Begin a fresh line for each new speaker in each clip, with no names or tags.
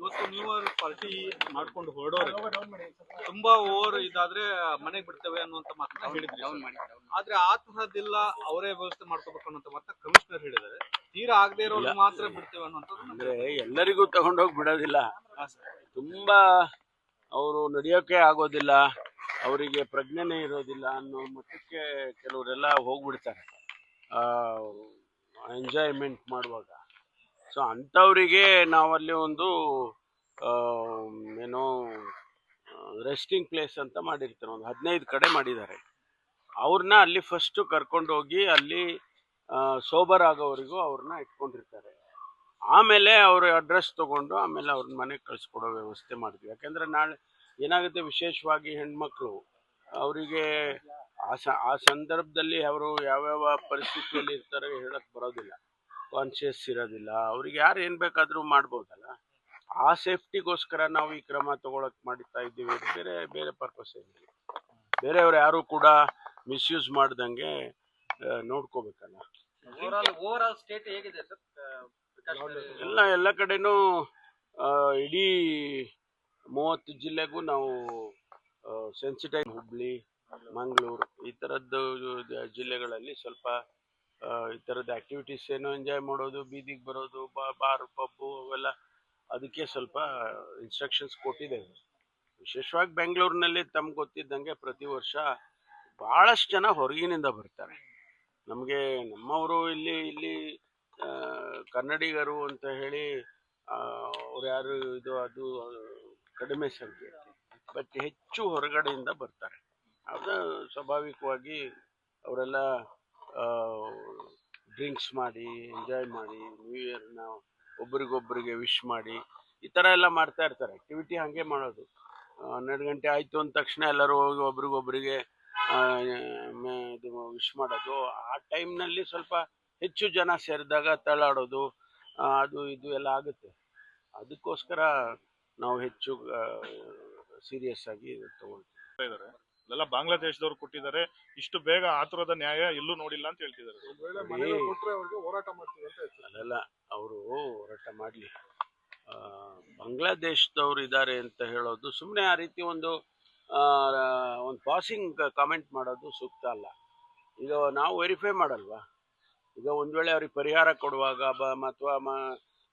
ಇವತ್ತು ನೀವು ಪಾರ್ಟಿ ಮಾಡ್ಕೊಂಡು ಹೊರಡೋರು ತುಂಬಾ ಓವರ್ ಇದಾದ್ರೆ ಮನೆಗೆ ಬಿಡ್ತೇವೆ ಅನ್ನುವಂತ ಮಾತನ್ನ ಹೇಳಿದ್ರಿ. ಆದ್ರೆ ಆ ತರದಿಲ್ಲ, ಅವರೇ ವ್ಯವಸ್ಥೆ ಮಾಡ್ಕೋಬೇಕು ಅನ್ನೋಂತ ಮಾತನ್ನ ಕಮಿಷನರ್ ಹೇಳಿದ್ದಾರೆ. ತೀರಾ ಆಗದೆ ಇರೋರು ಮಾತ್ರ ಬಿಡ್ತೇವೆ ಅನ್ನುವಂಥದ್ದು.
ಅಂದ್ರೆ ಎಲ್ಲರಿಗೂ ತಗೊಂಡೋಗಿ ಬಿಡೋದಿಲ್ಲ, ತುಂಬಾ ಅವರು ನಡೆಯೋಕೆ ಆಗೋದಿಲ್ಲ, ಅವರಿಗೆ ಪ್ರಜ್ಞೆನೇ ಇರೋದಿಲ್ಲ ಅನ್ನೋ ಮಟ್ಟಕ್ಕೆ ಕೆಲವರೆಲ್ಲ ಹೋಗ್ಬಿಡ್ತಾರೆ ಎಂಜಾಯ್ಮೆಂಟ್ ಮಾಡುವಾಗ. ಸೊ ಅಂಥವರಿಗೆ ನಾವಲ್ಲಿ ಒಂದು ಏನೋ ರೆಸ್ಟಿಂಗ್ ಪ್ಲೇಸ್ ಅಂತ ಮಾಡಿರ್ತಾರೆ, ಒಂದು 15 ಕಡೆ ಮಾಡಿದ್ದಾರೆ. ಅವ್ರನ್ನ ಅಲ್ಲಿ ಫಸ್ಟು ಕರ್ಕೊಂಡು ಹೋಗಿ ಅಲ್ಲಿ ಸೋಬರ್ ಆಗೋವರೆಗೂ ಅವ್ರನ್ನ ಇಟ್ಕೊಂಡಿರ್ತಾರೆ. ಆಮೇಲೆ ಅವ್ರ ಅಡ್ರೆಸ್ ತೊಗೊಂಡು ಆಮೇಲೆ ಅವ್ರನ್ನ ಮನೆಗೆ ಕಳಿಸ್ಕೊಡೋ ವ್ಯವಸ್ಥೆ ಮಾಡ್ತೀವಿ. ಯಾಕೆಂದರೆ ನಾಳೆ ಏನಾಗುತ್ತೆ, ವಿಶೇಷವಾಗಿ ಹೆಣ್ಮಕ್ಳು ಅವರಿಗೆ ಆ ಸಂದರ್ಭದಲ್ಲಿ ಅವರು ಯಾವ್ಯಾವ ಪರಿಸ್ಥಿತಿಯಲ್ಲಿ ಇರ್ತಾರೆ ಹೇಳಕ್ಕೆ ಬರೋದಿಲ್ಲ, ಕಾನ್ಷಿಯಸ್ ಇರೋದಿಲ್ಲ. ಅವ್ರಿಗೆ ಯಾರು ಏನು ಬೇಕಾದರೂ ಮಾಡ್ಬೋದಲ್ಲ. ಆ ಸೇಫ್ಟಿಗೋಸ್ಕರ ನಾವು ಈ ಕ್ರಮ ತಗೊಳಕ್ ಮಾಡ್ತಾ ಇದ್ದೀವಿ. ಬೇರೆ ಬೇರೆ ಪರ್ಪಸ್ ಏನಿಲ್ಲ. ಬೇರೆಯವ್ರು ಯಾರು ಕೂಡ ಮಿಸ್ಯೂಸ್ ಮಾಡ್ದಂಗೆ ನೋಡ್ಕೋಬೇಕಲ್ಲ.
ಓವರ್ ಸ್ಟೇಟ್ ಹೇಗಿದೆ ಸರ್?
ಎಲ್ಲ ಕಡೆನೂ ಇಡೀ 30 ಜಿಲ್ಲೆಗೂ ನಾವು ಸೆನ್ಸಿಟೈವ್, ಹುಬ್ಳಿ, ಮಂಗಳೂರು ಈ ಥರದ್ದು ಜಿಲ್ಲೆಗಳಲ್ಲಿ ಸ್ವಲ್ಪ ಈ ಥರದ ಆ್ಯಕ್ಟಿವಿಟೀಸ್ ಏನೋ ಎಂಜಾಯ್ ಮಾಡೋದು, ಬೀದಿಗೆ ಬರೋದು, ಬಾರ್ ಪಬ್ಬು ಅವೆಲ್ಲ, ಅದಕ್ಕೆ ಸ್ವಲ್ಪ ಇನ್ಸ್ಟ್ರಕ್ಷನ್ಸ್ ಕೊಟ್ಟಿದ್ದೇವೆ. ವಿಶೇಷವಾಗಿ ಬೆಂಗಳೂರಿನಲ್ಲಿ ತಮ್ಗೆ ಗೊತ್ತಿದ್ದಂಗೆ ಪ್ರತಿ ವರ್ಷ ಭಾಳಷ್ಟು ಜನ ಹೊರಗಿನಿಂದ ಬರ್ತಾರೆ. ನಮಗೆ ನಮ್ಮವರು ಇಲ್ಲಿ ಕನ್ನಡಿಗರು ಅಂತ ಹೇಳಿ ಅವ್ರು ಯಾರು ಇದು ಅದು ಕಡಿಮೆ ಸಂಖ್ಯೆ, ಬಟ್ ಹೆಚ್ಚು ಹೊರಗಡೆಯಿಂದ ಬರ್ತಾರೆ. ಅದು ಸ್ವಾಭಾವಿಕವಾಗಿ ಅವರೆಲ್ಲ ಡ್ರಿಂಕ್ಸ್ ಮಾಡಿ ಎಂಜಾಯ್ ಮಾಡಿ ನ್ಯೂ ಇಯರ್ನ ಒಬ್ರಿಗೊಬ್ಬರಿಗೆ ವಿಶ್ ಮಾಡಿ ಈ ಥರ ಎಲ್ಲ ಮಾಡ್ತಾ ಇರ್ತಾರೆ. ಆ್ಯಕ್ಟಿವಿಟಿ ಹಾಗೆ ಮಾಡೋದು. 12 ಗಂಟೆ ಆಯಿತು ಅಂದ ತಕ್ಷಣ ಎಲ್ಲರೂ ಹೋಗಿ ಒಬ್ರಿಗೊಬ್ಬರಿಗೆ ಇದು ವಿಶ್ ಮಾಡೋದು. ಆ ಟೈಮ್ನಲ್ಲಿ ಸ್ವಲ್ಪ ಹೆಚ್ಚು ಜನ ಸೇರಿದಾಗ ತಳ್ಳಾಡೋದು ಅದು ಇದು ಎಲ್ಲ ಆಗುತ್ತೆ. ಅದಕ್ಕೋಸ್ಕರ ನಾವು ಹೆಚ್ಚು ಸೀರಿಯಸ್ ಆಗಿ ತಗೊಳ್ತೀವಿ.
ಎಲ್ಲ ಬಾಂಗ್ಲಾದೇಶದವ್ರು ಕೊಟ್ಟಿದ್ದಾರೆ, ಇಷ್ಟು ಬೇಗ ಆತುರದ ನ್ಯಾಯ ಎಲ್ಲೂ ನೋಡಿಲ್ಲ ಅಂತ ಹೇಳ್ತಿದ್ದಾರೆ.
ಅಲ್ಲೆಲ್ಲ ಅವರು ಹೋರಾಟ ಮಾಡಲಿ. ಬಾಂಗ್ಲಾದೇಶದವ್ರು ಇದ್ದಾರೆ ಅಂತ ಹೇಳೋದು ಸುಮ್ಮನೆ ಆ ರೀತಿ ಒಂದು ಪಾಸಿಂಗ್ ಕಾಮೆಂಟ್ ಮಾಡೋದು ಸೂಕ್ತ ಅಲ್ಲ. ಈಗ ನಾವು ವೆರಿಫೈ ಮಾಡಲ್ವಾ? ಈಗ ಒಂದು ವೇಳೆ ಅವ್ರಿಗೆ ಪರಿಹಾರ ಕೊಡುವಾಗ ಅಥವಾ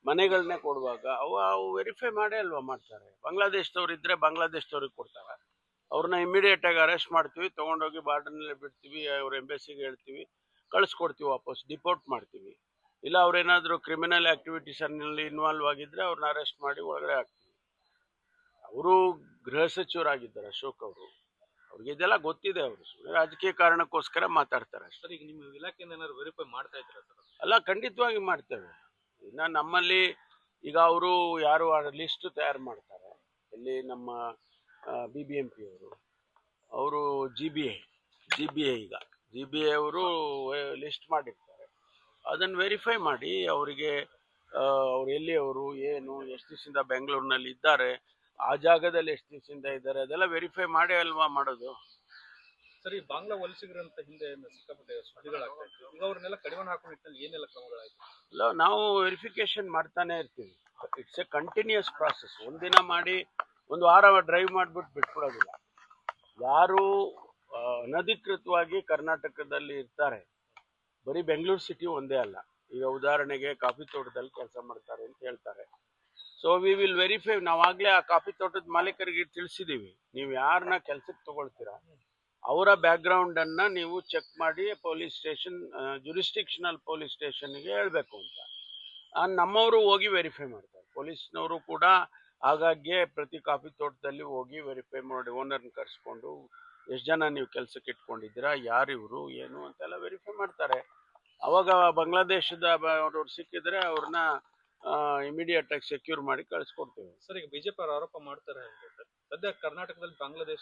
ಮನೆಗಳನ್ನೇ ಕೊಡುವಾಗ ಅವು ವೆರಿಫೈ ಮಾಡೇ ಅಲ್ವಾ ಮಾಡ್ತಾರೆ. ಬಾಂಗ್ಲಾದೇಶದವ್ರು ಇದ್ದರೆ ಬಾಂಗ್ಲಾದೇಶದವ್ರಿಗೆ ಕೊಡ್ತಾರೆ, ಅವ್ರನ್ನ ಇಮಿಡಿಯೇಟಾಗಿ ಅರೆಸ್ಟ್ ಮಾಡ್ತೀವಿ, ತೊಗೊಂಡೋಗಿ ಬಾರ್ಡರ್ನಲ್ಲೇ ಬಿಡ್ತೀವಿ, ಅವ್ರ ಎಂಬೆಸಿಗೆ ಹೇಳ್ತೀವಿ, ಕಳಿಸ್ಕೊಡ್ತೀವಿ, ವಾಪಸ್ ಡಿಪೋರ್ಟ್ ಮಾಡ್ತೀವಿ. ಇಲ್ಲ ಅವ್ರೇನಾದರೂ ಕ್ರಿಮಿನಲ್ ಆ್ಯಕ್ಟಿವಿಟೀಸಲ್ಲಿ ಇನ್ವಾಲ್ವ್ ಆಗಿದ್ದರೆ ಅವ್ರನ್ನ ಅರೆಸ್ಟ್ ಮಾಡಿ ಒಳಗಡೆ ಹಾಕ್ತೀವಿ. ಅವರು ಗೃಹ ಸಚಿವರಾಗಿದ್ದಾರೆ ಅಶೋಕ್ ಅವರು, ಅವ್ರಿಗೆ ಇದೆಲ್ಲ ಗೊತ್ತಿದೆ. ಅವರು ರಾಜಕೀಯ ಕಾರಣಕ್ಕೋಸ್ಕರ ಮಾತಾಡ್ತಾರೆ ಅಷ್ಟೇ.
ಸರ್, ಈಗ ನಿಮ್ಮ ಇಲಾಖೆಯಿಂದ ಏನಾದ್ರು ವೆರಿಫೈ ಮಾಡ್ತಾ ಇದ್ದೀರಾ ಸರ್?
ಅಲ್ಲ, ಖಂಡಿತವಾಗಿ ಮಾಡ್ತೇವೆ. ಇನ್ನು ನಮ್ಮಲ್ಲಿ ಈಗ ಅವರು ಯಾರು ಲಿಸ್ಟ್ ತಯಾರು ಮಾಡ್ತಾರೆ, ಇಲ್ಲಿ ನಮ್ಮ BBMP ಅವರು ಜಿ ಬಿ ಐ ಅವರು ಲಿಸ್ಟ್ ಮಾಡಿರ್ತಾರೆ. ಅದನ್ನು ವೆರಿಫೈ ಮಾಡಿ ಅವರಿಗೆ ಅವ್ರು ಎಲ್ಲಿಯವರು, ಏನು, ಎಷ್ಟು ದಿವಸದಿಂದ ಬೆಂಗಳೂರಿನಲ್ಲಿ ಇದ್ದಾರೆ, ಆ ಜಾಗದಲ್ಲಿ ಎಷ್ಟು ದಿವಸದಿಂದ ಇದ್ದಾರೆ, ಅದೆಲ್ಲ ವೆರಿಫೈ ಮಾಡಿ ಅಲ್ವಾ ಮಾಡೋದು.
ಸರಿ, ಬಾಂಗ್ಲಾ ವಲಸಿಗರಂತ ಹಿಂದೆ ಸಿಕ್ಕಾಪಟ್ಟೆ ಸುದ್ದಿಗಳಾಗ್ತಾ ಇತ್ತು. ಈಗ ಅವ್ರನ್ನೆಲ್ಲ ಕಡಿವಾಣ ಹಾಕೋ ನಿಟ್ಟಿನಲ್ಲಿ ಏನೆಲ್ಲ ಕ್ರಮಗಳಾಯ್ತು?
ಅಲ್ಲ, ನಾವು ವೆರಿಫಿಕೇಶನ್ ಮಾಡ್ತಾನೆ ಇರ್ತೀವಿ. It's a continuous process. ಒಂದಿನ ಮಾಡಿ ಒಂದು ವಾರ ಡ್ರೈವ್ ಮಾಡಿಬಿಟ್ಟು ಬಿಟ್ಬಿಡೋದಿಲ್ಲ. ಯಾರು ಅನಧಿಕೃತವಾಗಿ ಕರ್ನಾಟಕದಲ್ಲಿ ಇರ್ತಾರೆ, ಬರೀ ಬೆಂಗಳೂರು ಸಿಟಿ ಒಂದೇ ಅಲ್ಲ. ಈಗ ಉದಾಹರಣೆಗೆ ಕಾಫಿ ತೋಟದಲ್ಲಿ ಕೆಲಸ ಮಾಡ್ತಾರೆ ಅಂತ ಹೇಳ್ತಾರೆ. So we will verify. ನಾವಾಗಲೇ ಆ ಕಾಫಿ ತೋಟದ ಮಾಲೀಕರಿಗೆ ತಿಳಿಸಿದ್ದೀವಿ, ನೀವು ಯಾರನ್ನ ಕೆಲಸಕ್ಕೆ ತಗೊಳ್ತೀರಾ ಅವರ ಬ್ಯಾಕ್ಗ್ರೌಂಡನ್ನು ನೀವು ಚೆಕ್ ಮಾಡಿ ಪೊಲೀಸ್ ಸ್ಟೇಷನ್, ಜುರಿಸ್ಟಿಕ್ಷನಲ್ ಪೊಲೀಸ್ ಸ್ಟೇಷನ್ಗೆ ಹೇಳಬೇಕು ಅಂತ. ನಮ್ಮವರು ಹೋಗಿ ವೆರಿಫೈ ಮಾಡ್ತಾರೆ. ಪೊಲೀಸ್ನವರು ಕೂಡ ಹಾಗಾಗಿ ಪ್ರತಿ ಕಾಫಿ ತೋಟದಲ್ಲಿ ಹೋಗಿ ವೆರಿಫೈ ಮಾಡಿ ಓನರ್ನ ಕರೆಸ್ಕೊಂಡು ಎಷ್ಟು ಜನ ನೀವು ಕೆಲಸಕ್ಕೆ ಇಟ್ಕೊಂಡಿದ್ದೀರಾ, ಯಾರು ಇವರು ಏನು ಅಂತೆಲ್ಲ ವೆರಿಫೈ ಮಾಡ್ತಾರೆ. ಅವಾಗ ಬಾಂಗ್ಲಾದೇಶದ ಅವರು ಸಿಕ್ಕಿದ್ರೆ ಅವ್ರನ್ನ ಇಮಿಡಿಯೇಟ್ ಆಗಿ ಸೆಕ್ಯೂರ್ ಮಾಡಿ ಕಳಿಸ್ಕೊಡ್ತೇವೆ.
ಸರ್, ಈಗ ಬಿಜೆಪಿ ಅವರು ಆರೋಪ ಮಾಡ್ತಾರೆ ಸದ್ಯ ಕರ್ನಾಟಕದಲ್ಲಿ ಬಾಂಗ್ಲಾದೇಶ